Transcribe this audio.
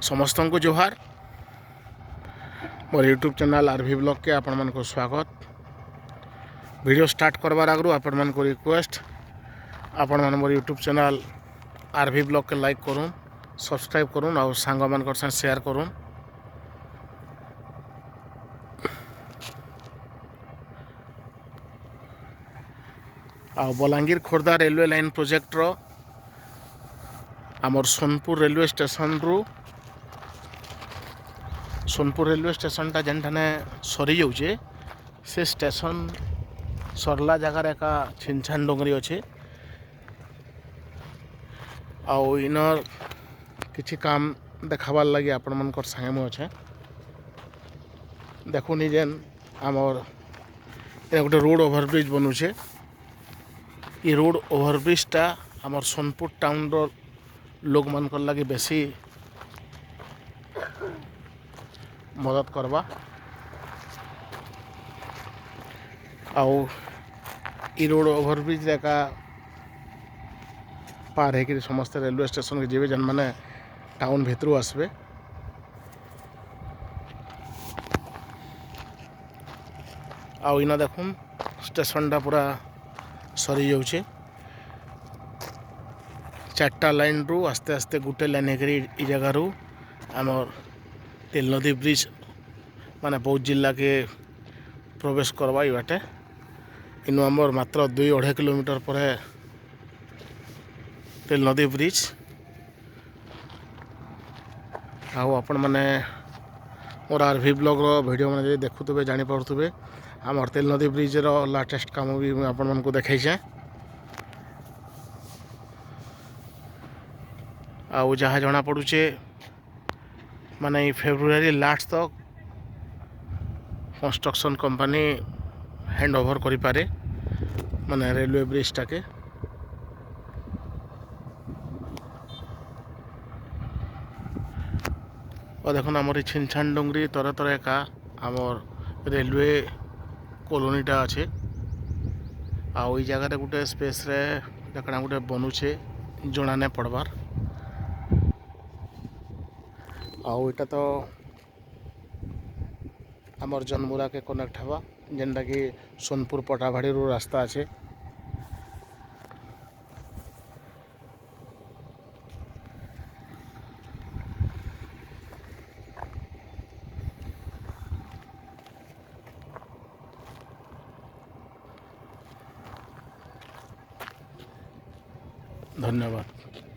समस्त को जोहार मोर यूट्यूब चैनल आरवी ब्लॉग के आपण मन को स्वागत। वीडियो स्टार्ट करवार आगु आपण मन को रिक्वेस्ट आपण मन मोर यूट्यूब चैनल आरवी ब्लॉग के लाइक करूँ, सब्सक्राइब करूँ और सांग मान संग शेयर करूँ। आ Balangir Khordha railway line project रो आमर सोनपुर रेलवे स्टेशन रु सोनपुर रेलवे स्टेशन टा जेनठाने सरी जाऊे से स्टेशन सरला जगार एका छिनछान डोंगरी अच्छे आउ इनर किछि काम देखाबार लगी आपण मनकर संगे मु अच्छे। देखुनी जेन आमर गोटे रोड ओभरब्रिज बनूचे। ये रोड ओभरब्रिज टा आमर सोनपुर टाउन रो लोग मनकर लगी बेसी मदद करवा। आउ ई रोड ओभरब्रिज का पार है कि समस्त रेलवे स्टेशन के जीवे जन मैंने टाउन भितर आसबे। आउ इना देखुन स्टेशन टा पूरा सरी जाऊे। चार्टा लाइन रु आस्ते आस्ते गोटे लाइन है जगह रू आमर तेल नदी ब्रिज माने बौद्ध जिला के प्रवेश करवा बाटे। इनु आमर मात्र 2-2.5 किलोमीटर पर तेल नदी ब्रिज। आउ आपण मैंने मोर आरवी ब्लॉग रो वीडियो मैंने देखुवे जानीपे आमर तेल नदी ब्रिज रो लाटेस्ट काम भी आपण मन को देखाई। आउ जहाँ जना पड़ुचे माने फेब्रुआरी लास्ट तक कंस्ट्रक्शन कंपनी हैंड ओवर करि पारे माने रेलवे ब्रिज टाके। और देखो आमर छिनछान डोंगरी तरे तरे का आमर रेलवे कॉलोनीटा अच्छे। आउ ई जगह गोटे स्पेस रे देखना गोटे बनूचे जना नहीं पड़बार। आउ इटा तो आमर जनमुरा के कनेक्ट हवा जेनटा कि सोनपुर पटाभाड़ी रो रास्ता अच्छे। धन्यवाद।